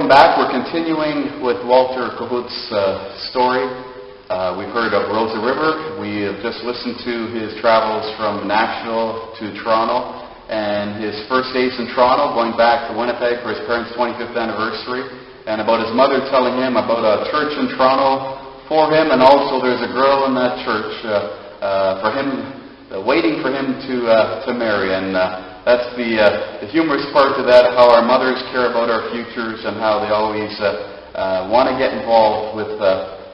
Welcome back. We're continuing with Walter Kohut's story. We've heard of Rosa River. We have just listened to his travels from Nashville to Toronto and his first days in Toronto, going back to Winnipeg for his parents' 25th anniversary, and about his mother telling him about a church in Toronto for him, and also there's a girl in that church for him, waiting for him to marry. And that's the humorous part to that, how our mothers care about our futures and how they always want to get involved with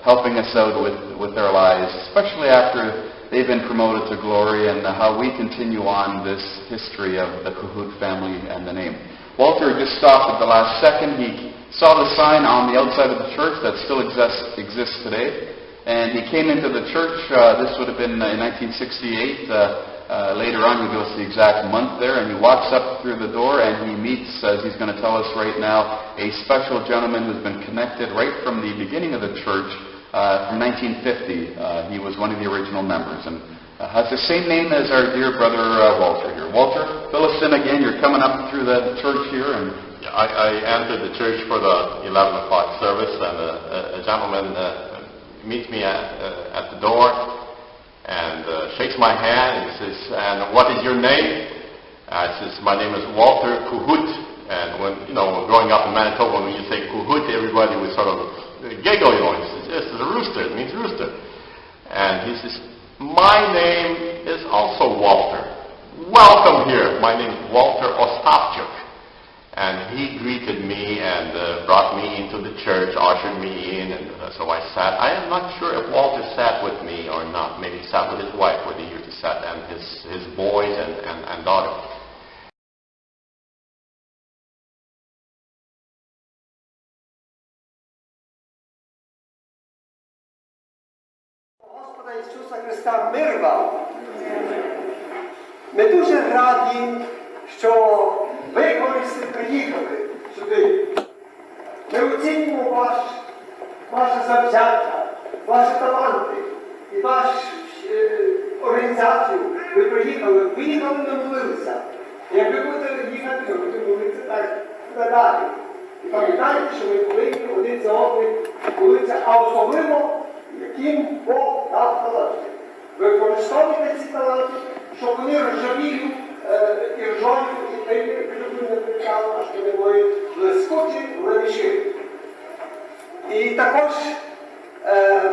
helping us out with our lives, especially after they've been promoted to glory, and how we continue on this history of the Kohut family and the name. Walter just stopped at the last second. He saw the sign on the outside of the church that still exists today, and he came into the church. This would have been in 1968. Later on, he goes to the exact month there, and he walks up through the door, and he meets, as he's going to tell us right now, a special gentleman who's been connected right from the beginning of the church, from 1950. He was one of the original members, and has the same name as our dear brother Walter here. Walter, fill us in again. You're coming up through the church here, and I entered the church for the 11 o'clock service, and a gentleman meets me at the door and shakes my hand and says, "And what is your name?" I says, "My name is Walter Kohut." And when, growing up in Manitoba, when you say Kohut, everybody would sort of giggle, He says, "This is a rooster, it means rooster." And he says, "My name is also Walter. Welcome here. My name is Walter Ostapchuk." And he greeted me and brought me into the church, ushered me in, and so I sat. I am not sure if Walter sat with me or not. Maybe he sat with his wife, where he used to sit, and his boys and daughter. Господа Ісуса Христа, мир вам! Ми дуже раді, що ви колись приїхали сюди. Ми оцінюємо ваше завзяття, ваші таланти і вашу організацію. Ви приїхали не молилися. Як ви будете їхати, ви будете молитися так надалі. І пам'ятайте, що ви повинні один за одним молитися, а особливо, яким Бог дав таланти. Ви використовуєте ці таланти, щоб вони ржавіли і ржою, і не кричали, аж вони були блискучі, леміші. І також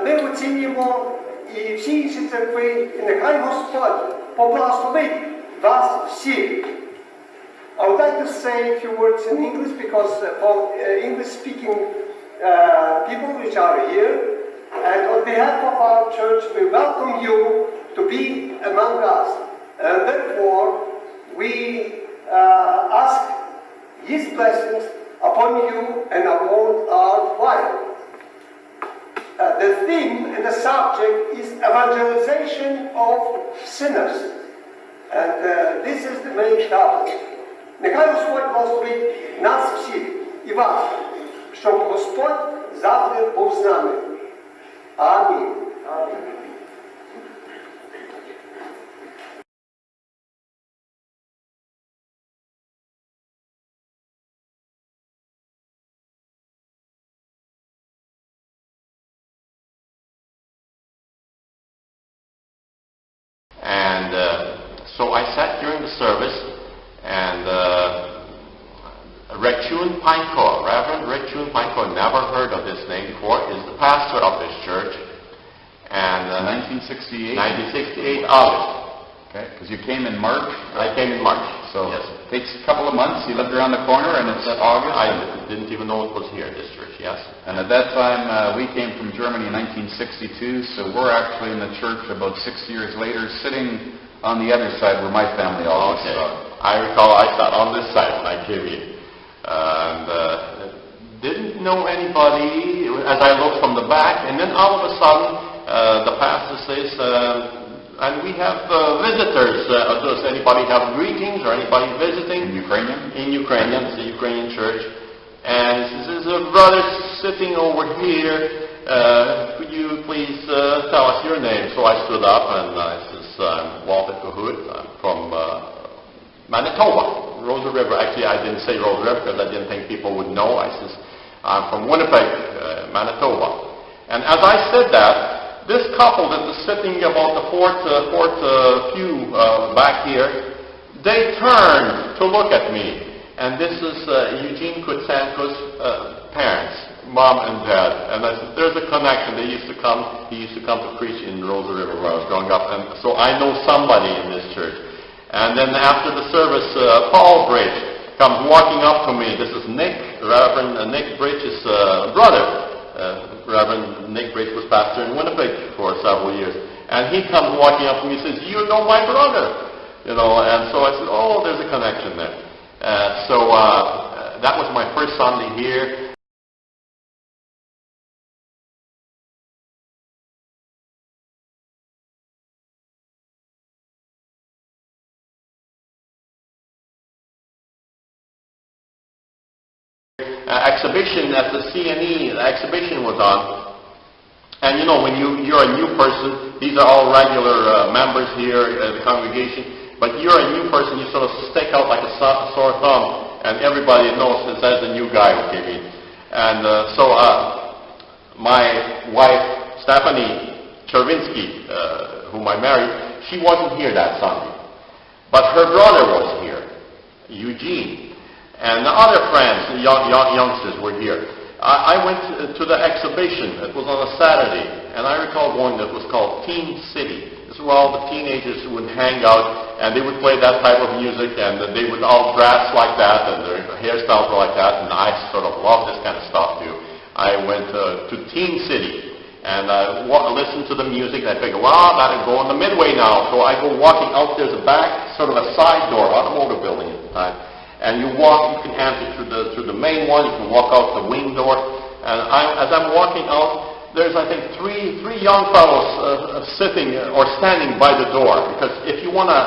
ми оцінюємо і всі інші церкви, і нехай Господь поблагословить вас всіх. I would like to say a few words in English because for English-speaking people which are here, and on behalf of our church, we welcome you to be among us. And therefore, we ask His blessings upon you and upon our choir. The theme and the subject is evangelization of sinners. And this is the main topic. Нехай Господь благословить нас всіх і вас, щоб Господь завжди був з нами. Амінь. Амінь. And so I sat during the service, and Reverend Rechun Panko, never heard of this name before, is the pastor of this church. And 1968? August. Okay, because you came in March? I came in March, so yes. It takes a couple of months. You lived around the corner, and it's August? I didn't even know it was here, this church, yes. And at that time, we came from Germany in 1962, so we're actually in the church about 6 years later, sitting on the other side where my family always sat. I recall I sat on this side when I came in. And didn't know anybody as I looked from the back, and then all of a sudden, the pastor says, and we have visitors. Does anybody have greetings or anybody visiting? In Ukrainian? In Ukrainian. It's a Ukrainian church. And he says, "There's a brother sitting over here. Could you please tell us your name?" So I stood up and I says, "I'm Walter Kohut. I'm from Manitoba, Rosa River." Actually, I didn't say Rosa River because I didn't think people would know. I says, I'm from Winnipeg, Manitoba. And as I said that, this couple that was sitting about the fourth pew back here, they turned to look at me. And this is Eugene Kutsenko's parents, Mom and Dad. And I said, there's a connection. He used to come to preach in Rose River when I was growing up. And so I know somebody in this church. And then after the service, Paul Bridge comes walking up to me. This is Nick, Reverend Nick Bridge's brother. Reverend Nick Bridge was pastor in Winnipeg for several years. And he comes walking up to me and says, you know my brother. And so I said, oh, there's a connection there. So that was my first Sunday here. Exhibition at the CNE, the exhibition was on. And when you're a new person, these are all regular members here at the congregation, but you're a new person, you sort of stick out like a sore thumb, and everybody knows that there's a new guy who came in. And so my wife, Stephanie Czerwinsky, whom I married, she wasn't here that Sunday. But her brother was here, Eugene. And the other friends, the youngsters were here. I went to the exhibition. It was on a Saturday. And I recall going, it was called Teen City. This is where all the teenagers would hang out, and they would play that type of music, and they would all dress like that, and their hairstyles were like that, and I sort of loved this kind of stuff too. I went to Teen City, and I listened to the music, and I figured, well, I better go on the Midway now. So I go walking out, there's a back, sort of a side door, automotive building at the time. And you walk, you can enter through the main one, you can walk out the wing door. And as I'm walking out, there's, I think, three young fellows sitting or standing by the door. Because if you want to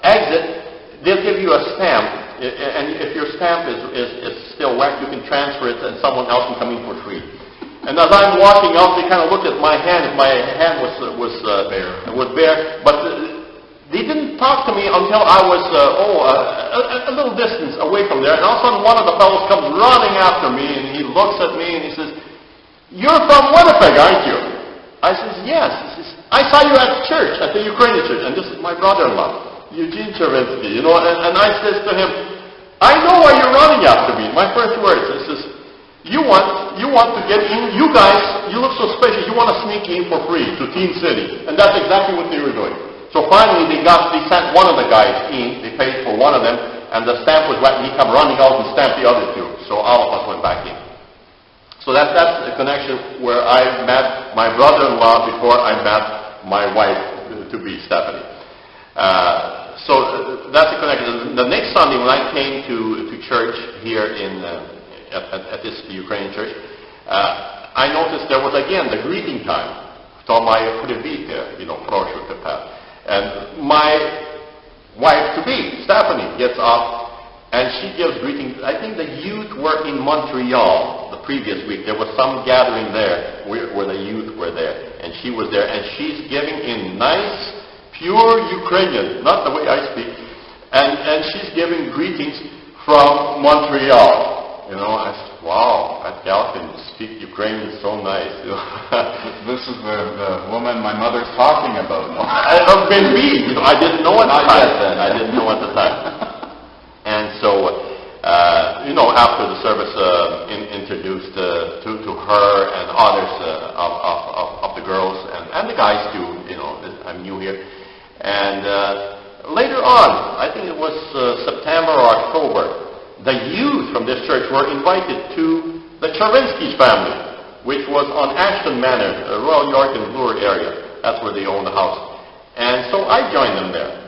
exit, they'll give you a stamp. And if your stamp is still wet, you can transfer it and someone else can come in for free. And as I'm walking out, they kind of looked at my hand. My hand was bare. But they didn't talk to me until I was a little distance away from there. And all of a sudden, one of the fellows comes running after me, and he looks at me, and he says, "You're from Winnipeg, aren't you?" I says, "Yes." He says, "I saw you at church, at the Ukrainian church, and this is my brother-in-law, Eugene Czerwinsky." And I says to him, "I know why you're running after me." My first words, I says, You want to get in, you guys, you look suspicious, you want to sneak in for free to Teen City." And that's exactly what they were doing. So finally they sent one of the guys in, they paid for one of them, and the stamp was wet, and he came running out and stamped the other two. So all of us went back in. So that's the connection where I met my brother-in-law before I met my wife to be Stephanie. So that's the connection. The next Sunday when I came to church here at this Ukrainian church, I noticed there was again the greeting time. Tomaya Kurevika, proшу tepet. And my wife-to-be, Stephanie, gets up and she gives greetings. I think the youth were in Montreal the previous week. There was some gathering there where the youth were there. And she was there. And she's giving in nice, pure Ukrainian, not the way I speak. And she's giving greetings from Montreal. I said, wow, that gal can speak Ukrainian so nice. This is the woman my mother's talking about. I've been me. I didn't know at the time. I didn't know at the time. And so, after the service, introduced to her and others of the girls and the guys too. I'm new here. And later on, I think it was September or October, the youth from this church were invited to the Czerwinskyj family, which was on Ashton Manor, Royal York and Bloor area. That's where they own the house. And so I joined them there.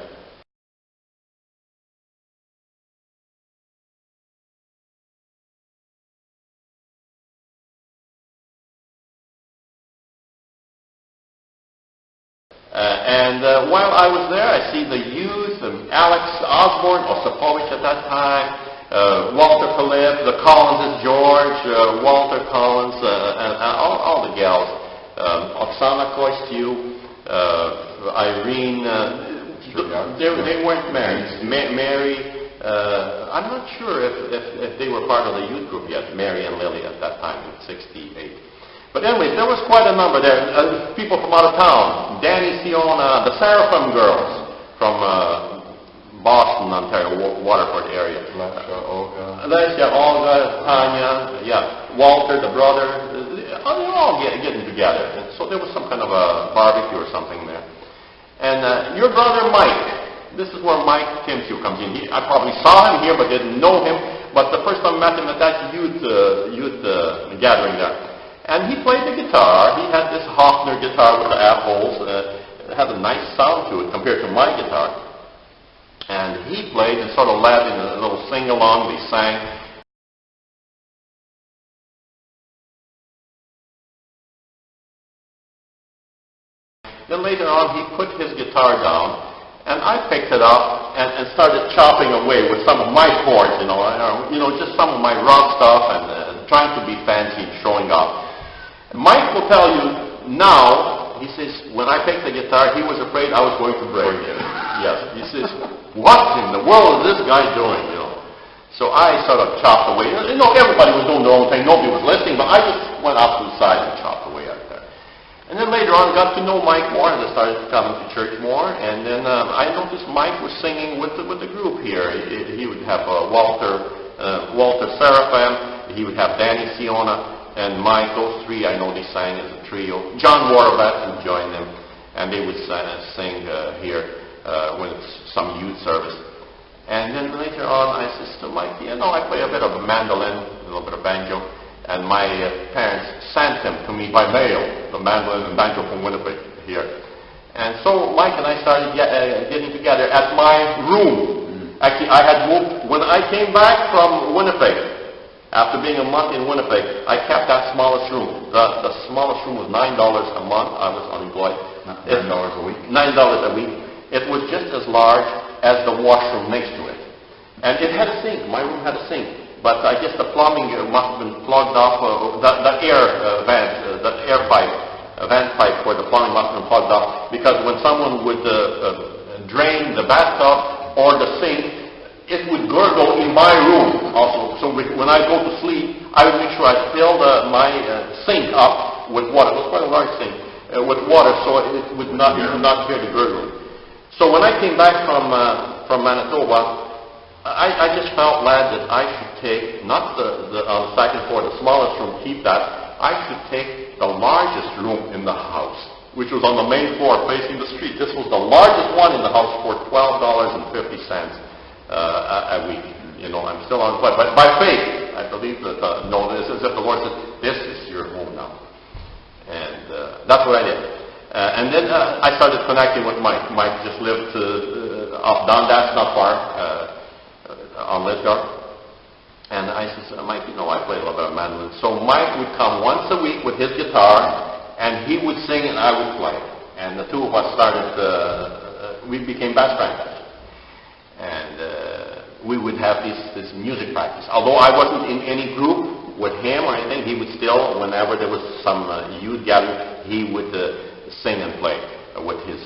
And while I was there, I see the youth, Alex Osborne, Osapovich at that time, Walter Philippe, the Collins, George, Walter Collins, and all the gals, Oksana Kostyuk, Irene, they weren't married, Mary, I'm not sure if they were part of the youth group yet, Mary and Lily at that time in '68. But anyways, there was quite a number there. People from out of town, Danny, Siona, the Seraphim girls from Boston, Ontario, Waterford area. Lesha, Olga, Tanya, Walter, the brother, they're all getting together. And so there was some kind of a barbecue or something there. And your brother Mike, this is where Mike Tymciw comes in. I probably saw him here but didn't know him. But the first time I met him at that youth gathering there. And he played the guitar. He had this Hofner guitar with the apples. It had a nice sound to it compared to my guitar. And he played and sort of led in a little sing-along. They sang. Then later on, he put his guitar down, and I picked it up and started chopping away with some of my chords, just some of my rock stuff and trying to be fancy and showing off. Mike will tell you now, he says, when I picked the guitar, he was afraid I was going to break it. Yes. He says, what in the world is this guy doing, So I sort of chopped away. Everybody was doing their own thing. Nobody was listening, but I just went off to the side and chopped away out there. And then later on, got to know Mike more, and I started coming to church more. And then I noticed Mike was singing with the group here. He would have Walter Seraphim. He would have Danny Siona. And Mike, those three, I know they sang as a trio. John Warovat would join them, and they would sing here when it's some youth service. And then later on, I said to Mike, I play a bit of mandolin, a little bit of banjo, and my parents sent them to me by mail, the mandolin and banjo from Winnipeg here. And so Mike and I started getting together at my room. Actually, I had moved, when I came back from Winnipeg, after being a month in Winnipeg, I kept that smallest room. The smallest room was $9 a month. I was unemployed. $9 a week? $9 a week. It was just as large as the washroom next to it. And it had a sink. My room had a sink. But I guess the plumbing must have been plugged off. The air vent, the air pipe, vent pipe for the plumbing must have been plugged off. Because when someone would drain the bathtub or the sink, it would gurgle in my room also. So when I go to sleep, I would make sure I filled my sink up with water. It was quite a large sink. With water, so it would not, you could not hear the gurgling. So when I came back from Manitoba, I just felt glad that I should take, not on the second floor, the smallest room, keep that. I should take the largest room in the house, which was on the main floor facing the street. This was the largest one in the house for $12.50. A week. I'm still on but by faith, I believe that, this is if the Lord says, this is your home now. And that's what I did. And then I started connecting with Mike. Mike just lived off Dundas, not far, on Lisgar. And I said, Mike, I play a little bit of mandolin. So Mike would come once a week with his guitar, and he would sing and I would play. And the two of us we became best friends. And we would have this music practice. Although I wasn't in any group with him or anything, he would still, whenever there was some youth gathering, he would sing and play with his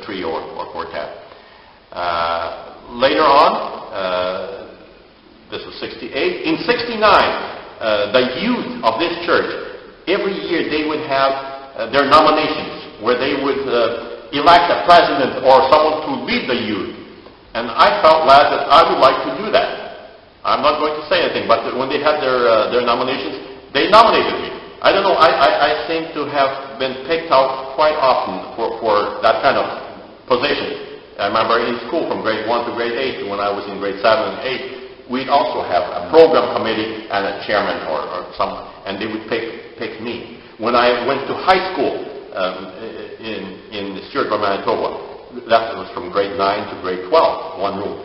trio or quartet. Later on, this was 68. In 69, the youth of this church, every year they would have their nominations where they would elect a president or someone to lead the youth. And I felt glad that I would like to do that. I'm not going to say anything, but when they had their nominations, they nominated me. I don't know, I seem to have been picked out quite often for that kind of position. I remember in school from grade 1 to grade 8, when I was in grade 7 and 8, we'd also have a program committee and a chairman or someone, and they would pick me. When I went to high school in Stewartville, Manitoba, that was from grade 9 to grade 12, one room.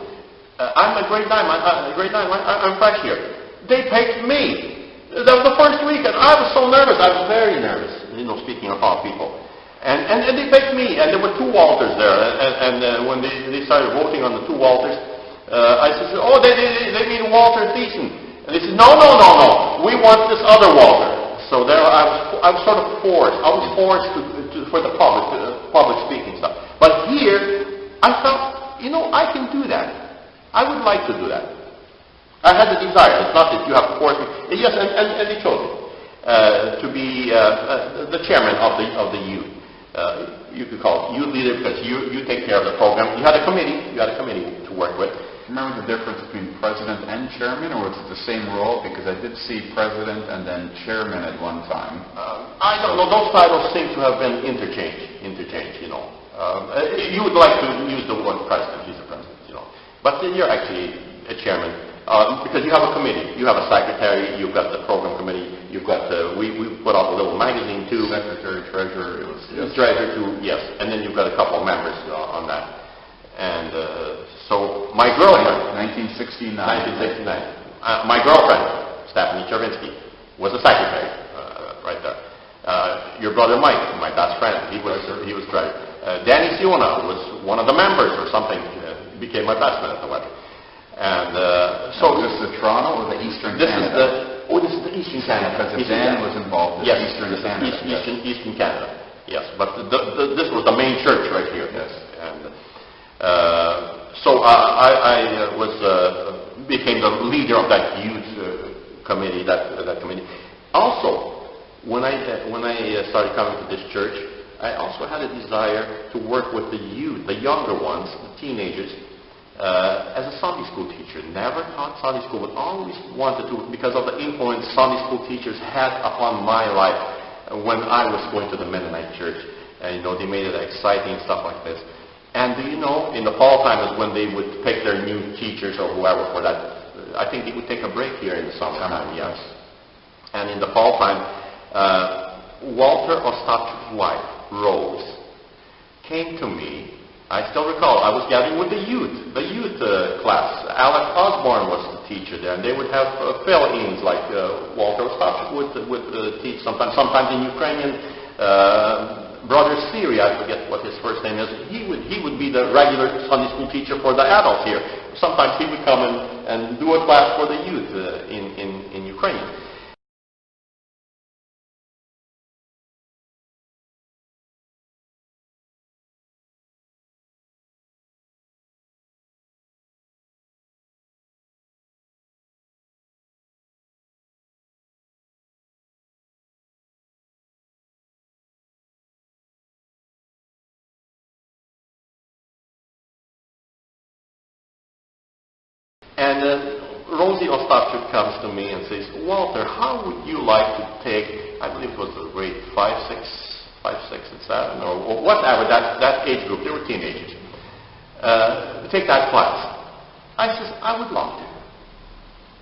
I'm a grade 9, I'm fresh here. They picked me. That was the first week, and I was so nervous. I was very nervous, speaking of all people. And they picked me, and there were two Walters there. And when they started voting on the two Walters, I said, they mean Walter Thiessen. And they said, no, we want this other Walter. So there I was sort of forced. I was forced for the public speaking stuff. But here, I felt, I can do that. I would like to do that. I had the desire. It's not that you have to force me. Yes, and they chose me to be the chairman of the youth. You could call it youth leader because you take care of the program. You had a committee. You had a committee to work with. Remember the difference between president and chairman, or was it the same role? Because I did see president and then chairman at one time. I don't know. Those titles seem to have been interchanged, you know. You would like to use the word president. He's a president, you know. But you're actually a chairman because you have a committee. You have a secretary. You've got the program committee. You've got we put out a little magazine too. Secretary, treasurer. It was treasurer too. Yes, and then you've got a couple of members on that. And so my girlfriend, 1969. My girlfriend, Stephanie Czerwinsky, was a secretary right there. Your brother Mike, my best friend, he was treasurer. Danny Siona was one of the members or something. Became my best man at the wedding. And so this is the Toronto or the Eastern Canada? This is the Eastern Canada. Because Dan was involved in Eastern Canada. Eastern Canada. Yes, but this was the main church right here. Yes. And so I became the leader of that youth committee. That committee. Also, when I started coming to this church, I also had a desire to work with the youth, the younger ones, the teenagers, as a Sunday school teacher. Never taught Sunday school, but always wanted to because of the influence Sunday school teachers had upon my life when I was going to the Mennonite church. And you know, they made it exciting and stuff like this. And do you know, in the fall time is when they would pick their new teachers or whoever for that. I think they would take a break here in the summertime, yes. And in the fall time, Walter Ostapchuk's wife, Rose, came to me. I still recall, I was gathering with the youth class. Alex Osborne was the teacher there, and they would have fill-ins like Walter Ostapchuk would teach sometimes in Ukrainian. Brother Siri, I forget what his first name is, he would be the regular Sunday school teacher for the adults here. Sometimes he would come and do a class for the youth in Ukrainian. And Rosie Ostapchuk comes to me and says, Walter, how would you like to take, I believe it was the grade 5, 6, and 7, or whatever, that age group, they were teenagers, take that class. I says, I would love to.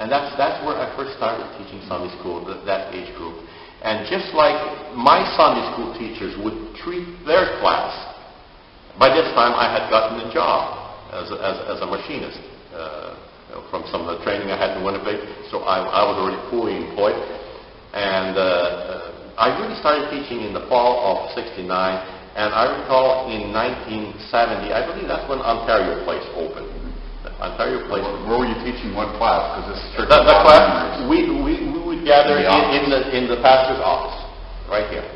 And that's where I first started teaching Sunday school, that age group. And just like my Sunday school teachers would treat their class, by this time I had gotten a job as a machinist. From some of the training I had in Winnipeg, so I was already fully employed. And I really started teaching in the fall of '69, and I recall in 1970, I believe that's when Ontario Place opened. Ontario Place. Where were you teaching what class? Because this church. The class we would gather in the pastor's office, right here.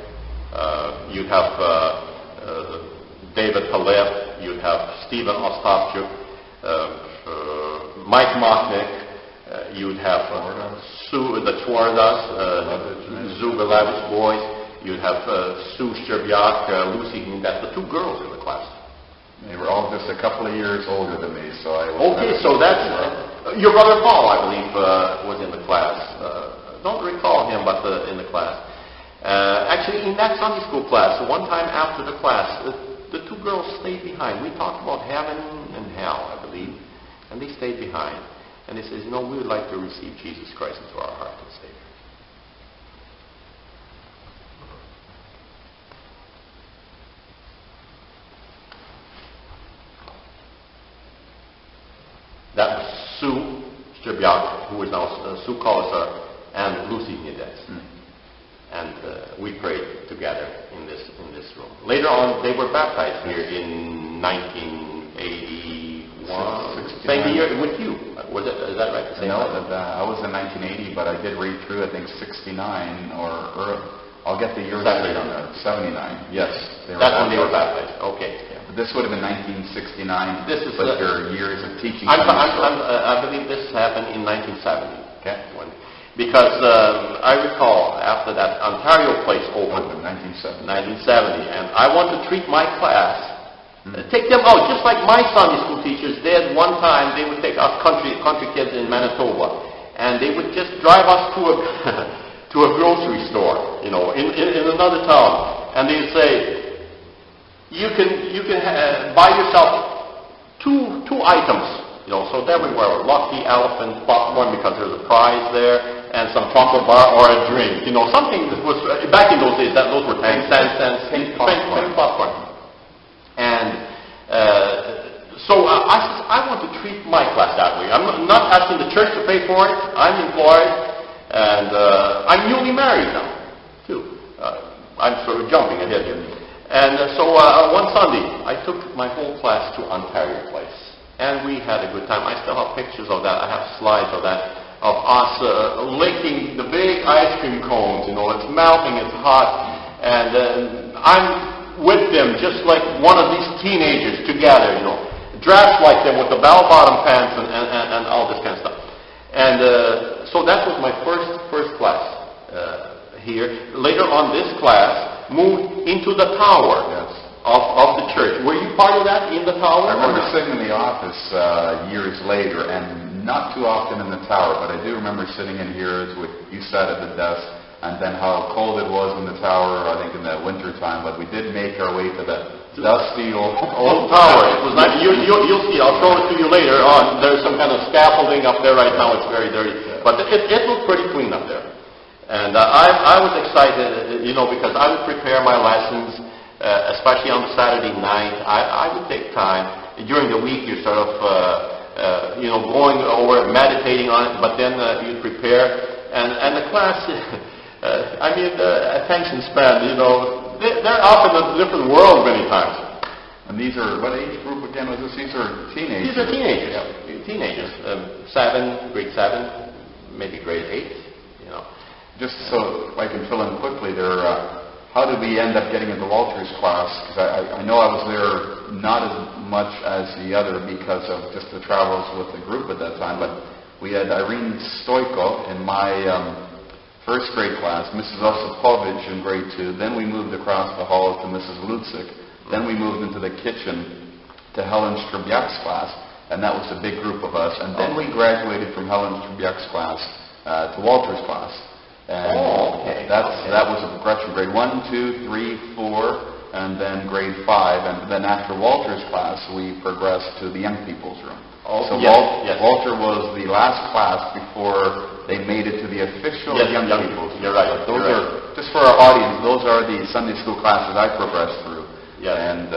You'd have David Palef, you'd have Stephen Ostapchuk, Mike Mochnick, you'd have Sue, the Twardas, Zugalevich boys, you'd have Sue Szczerbiak, Lucy Hindet, the two girls in the class. They were all just a couple of years older than me, so I was... Okay, so that's... your brother Paul, I believe, was in the class. Don't recall him, but in the class. Actually, in that Sunday school class, one time after the class, the two girls stayed behind. We talked about heaven and hell, I believe. And they stayed behind. And they said, you know, we would like to receive Jesus Christ into our heart and Savior. That was Sue Szczerbiak, who is now Sue Colasar, and Lucy Niedes. And we prayed together in this room. Later on, they were baptized here in 1980. Same year with you. Is that right? No, I was in 1980, but I did read through, I think, 69 or I'll get the year straight on that. 79. Yes. That's when they were baptized. Okay. Yeah. This would have been 1969. This is but your years of teaching. I believe this happened in 1970. Okay. Because I recall after that Ontario place opened, 1970, and I want to treat my class, take them out, just like my Sunday school teachers did one time. They would take us country kids in Manitoba, and they would just drive us to a to a grocery store, in another town, and they'd say, you can buy yourself two items, so there we were, lucky elephant popcorn because there's a prize there, and some chocolate bar or a drink, something that was, back in those days, those were 10 cents, pink popcorn. And so I said, I want to treat my class that way. I'm not asking the church to pay for it. I'm employed, and I'm newly married now, too. I'm sort of jumping ahead here. And so one Sunday, I took my whole class to Ontario Place, and we had a good time. I still have pictures of that. I have slides of that, of us licking the big ice cream cones. It's melting, it's hot, and I'm with them just like one of these teenagers together, dressed like them with the bell-bottom pants and all this kind of stuff. And so that was my first class here. Later on, this class moved into the tower of the church. Were you part of that in the tower? I remember sitting in the office years later, and not too often in the tower, but I do remember sitting in here with you sat at the desk, and then how cold it was in the tower, I think in the winter time, but we did make our way to the dusty old tower. It was nice. You'll see, I'll show it to you later on. There's some kind of scaffolding up there right now. It's very dirty. But it looked pretty clean up there. And I was excited, because I would prepare my lessons, especially on Saturday night. I would take time. During the week, you're sort of, going over, meditating on it, but then you prepare. And the class, attention span, they're off in a different world many times. And these are, what age group again was this? These are teenagers. These are teenagers, teenagers. Grade 7, maybe grade 8, Just so I can fill in quickly there, how did we end up getting into Walter's class? Because I know I was there not as much as the other because of just the travels with the group at that time, but we had Irene Stoiko in my first grade class, Mrs. Osipovich in grade 2, then we moved across the hall to Mrs. Lutzik, then we moved into the kitchen to Helen Strzybiak's class, and that was a big group of us, and then we graduated from Helen Strzybiak's class to Walter's class. And that was a progression, grade 1, 2, 3, 4, and then grade 5, and then after Walter's class, we progressed to the young people's room. So Walter was the last class before they made it to the official young people's room. You're right. Those are, just for our audience, those are the Sunday school classes I progressed through. Yeah. And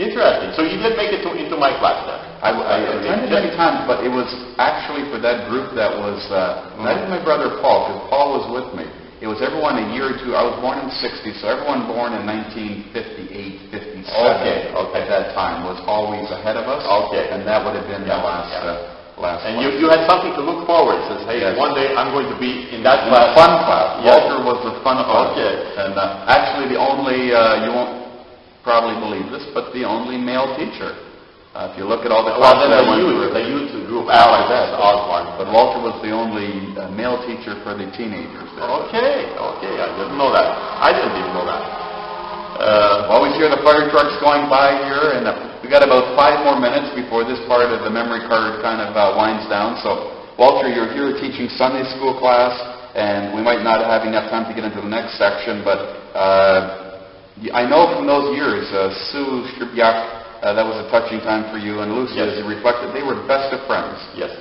interesting. So you did make it into my class then? I attended many times, but it was actually for that group that was, not even my brother Paul, because Paul was with me. It was everyone a year or two. I was born in 60, so everyone born in 1958, 57 at that time was always ahead of us. Okay. And that would have been the last And you had something to look forward to. Says, hey, one day I'm going to be in that class. The fun class. Walter was the fun class. Okay. And actually the only, you won't probably believe this, but the only male teacher. If you look at all the classes the youth group, Alex Osborne. But Walter was the only male teacher for the teenagers there. Okay, I didn't know that. I didn't even know that. Always hear the fire trucks going by here, and we got about 5 more minutes before this part of the memory card kind of winds down. So, Walter, you're here teaching Sunday school class, and we might not have enough time to get into the next section, but I know from those years, Sue Strzybiak, that was a touching time for you, and Lucy, as you reflected, they were best of friends. Yes.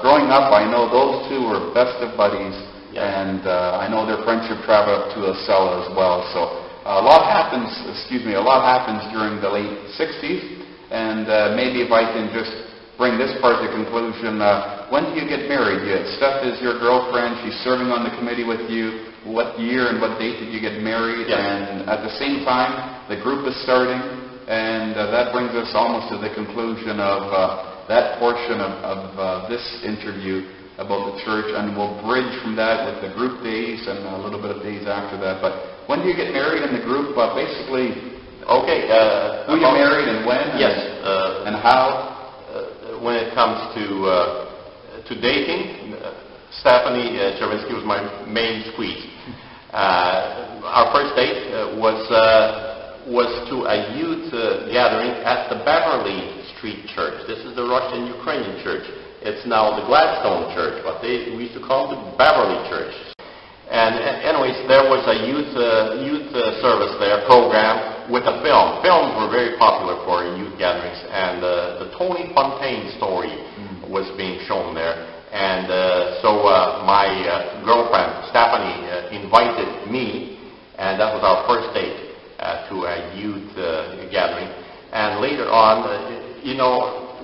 Growing up, I know those two were best of buddies, and I know their friendship traveled up to Acela as well. So a lot happens during the late 60s, and maybe if I can just bring this part to conclusion, when do you get married? Steph is your girlfriend, she's serving on the committee with you. What year and what date did you get married? Yes. And at the same time, the group is starting, and that brings us almost to the conclusion of that portion of this interview. about the church, and we'll bridge from that with the group days and a little bit of days after that. But when do you get married in the group? Basically, Okay. who you married and when? Yes. And how? When it comes to dating, Stephanie CZERWINSKYJ was my main squeeze. Our first date was to a youth gathering at the Beverly Street Church. This is the Russian Ukrainian church. It's now the Gladstone Church, but we used to call it the Beverly Church. And anyways, there was a youth service there, program with a film. Films were very popular for youth gatherings, and the Tony Fontaine story was being shown there. And so my girlfriend, Stephanie, invited me, and that was our first date to a youth gathering. And later on,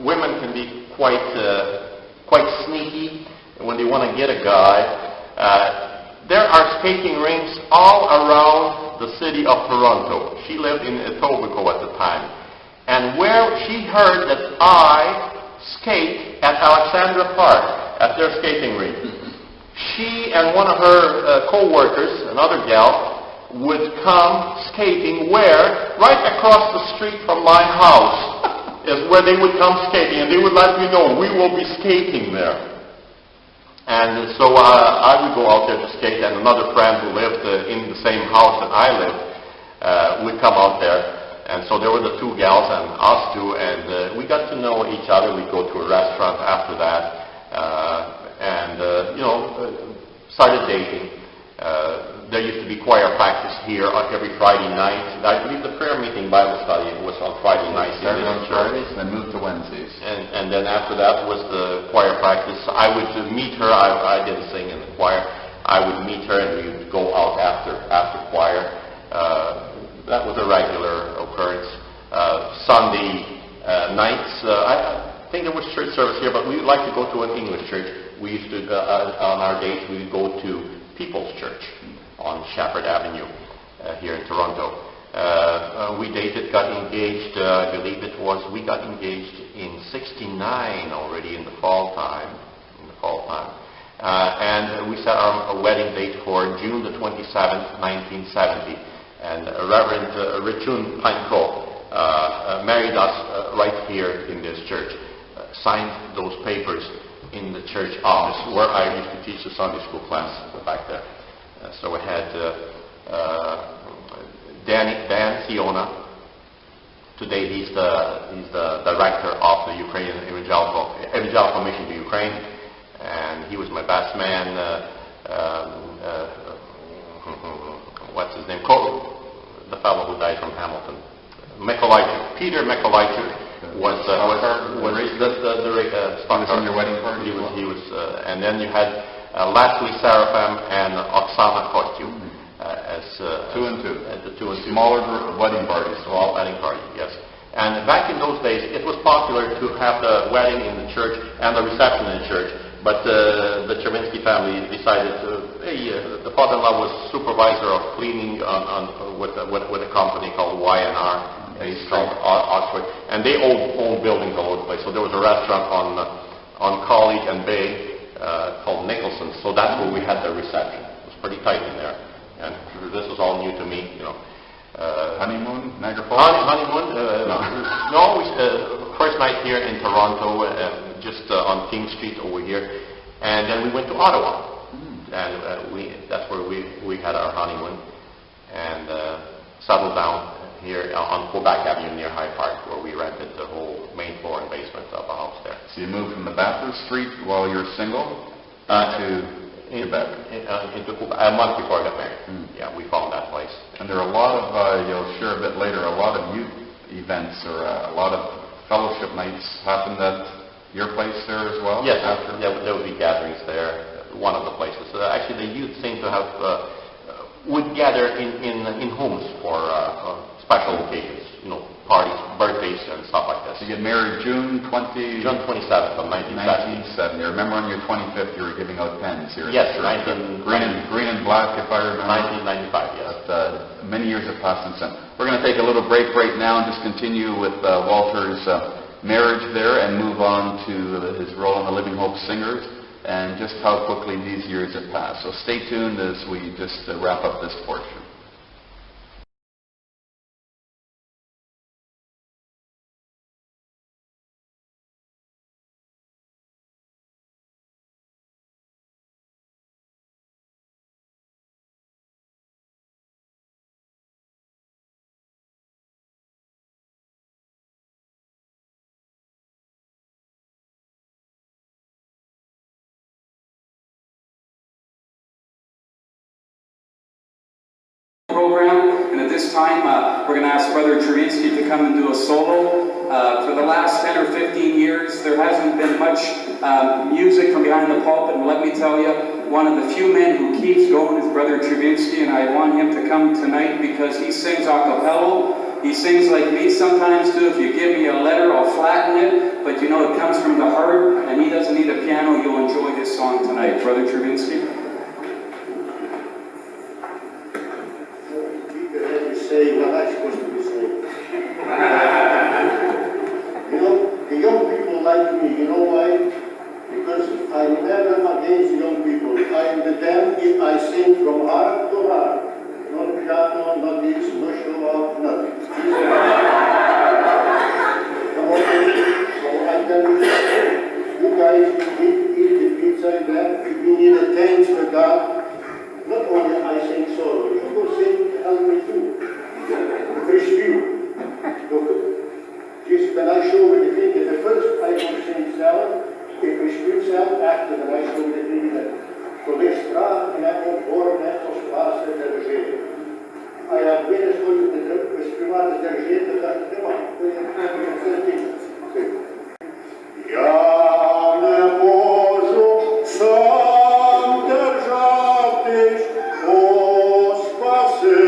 women can be quite sneaky when they want to get a guy. There are skating rinks all around the city of Toronto. She lived in Etobicoke at the time. And where she heard that I skate at Alexandra Park, at their skating rink, she and one of her co-workers, another gal, would come skating where? Right across the street from my house is where they would come skating, and they would let me know we will be skating there. And so I would go out there to skate, and another friend who lived in the same house that I lived would come out there. And so there were the two gals and us two, and we got to know each other. We'd go to a restaurant after that, started dating. There used to be choir practice here every Friday night. I believe the prayer meeting Bible study was on Friday nights. Started on Fridays, then moved to Wednesdays. And then after that was the choir practice. I would meet her. I didn't sing in the choir. I would meet her, and we would go out after choir. That was a regular occurrence. Sunday nights, I think there was church service here, but we would like to go to an English church. We used to, on our dates, we would go to People's Church on Shepherd Avenue here in Toronto. We dated, got engaged, I believe it was, we got engaged in 69 already in the fall time. And we set our wedding date for June the 27th, 1970. And Reverend Richun Panko married us right here in this church. Signed those papers in the church office where I used to teach the Sunday school class back there. So we had Dan Siona. Today he's the director of the Ukrainian Evangelical Mission to Ukraine, and he was my best man. What's his name? Kohut, the fellow who died from Hamilton. Peter Mikolajchuk was the in your wedding party. He was, and then you had Leslie Seraphim and Oksana Kostyu as two and two. The two and two. Smaller wedding parties. Small wedding party, yes. And back in those days, it was popular to have the wedding in the church and the reception in the church. But the CZERWINSKY family decided to. The father-in-law was supervisor of cleaning with a company called Y&R. Based from Oxford, and they owned buildings all over the place. So there was a restaurant on College and Bay called Nicholson's. So that's where we had the reception. It was pretty tight in there, and this was all new to me, Honeymoon, Niagara Falls. Honeymoon? No. First night here in Toronto, just on King Street over here, and then we went to Ottawa, and that's where we had our honeymoon, and settled down here on Quebec Avenue near High Park, where we rented the whole main floor and basement of a house there. So you moved from the Bathurst Street while you were single to Quebec? Into Quebec, a month before I got married. Yeah, we found that place. And there are a lot of, you'll share a bit later, a lot of youth events or a lot of fellowship nights happened at your place there as well? Yes, there would be gatherings there, one of the places. Actually, the youth seem to have, would gather in homes for special occasions, parties, birthdays, and stuff like this. So you get married June 27th of 1970. I remember on your 25th you were giving out pens here. Yes, green and black, if I remember. 1995, yes. But, many years have passed since then. We're going to take a little break right now and just continue with Walter's marriage there and move on to his role in the Living Hope Singers. and just how quickly these years have passed. So stay tuned as we just wrap up this portion. Program, and at this time we're going to ask Brother Czerwiński to come and do a solo. For the last 10 or 15 years there hasn't been much music from behind the pulpit, and let me tell you, one of the few men who keeps going is Brother Czerwiński, and I want him to come tonight because he sings a cappella. He sings like me sometimes too. If you give me a letter, I'll flatten it, but you know it comes from the heart, and he doesn't need a piano. You'll enjoy his song tonight. Brother Czerwiński. Say what I'm supposed to be saying. You know, the young people like me. You know why? Because I'm never against young people. I'm with them if I sing from heart to heart. Not piano, not this, no show off, nothing. So I tell you guys eat the pizza and that. If you need a thanks for God, not only I sing solo, you go sing help me too. Preview. Just when I show the thing, the first I will sing zelf, ik preview zelf, after when I show the thing that collega straat en ik onthoor net als laatste der regering. I have been as good as the private der regering dat ik ja, не можу сам держатись, о спаси.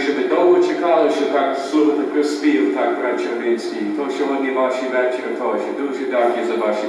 Щоб довго чекали, що так слухати спів, так, брат Czerwiński. То сьогодні ваші вечір теж. Дуже дякую за ваші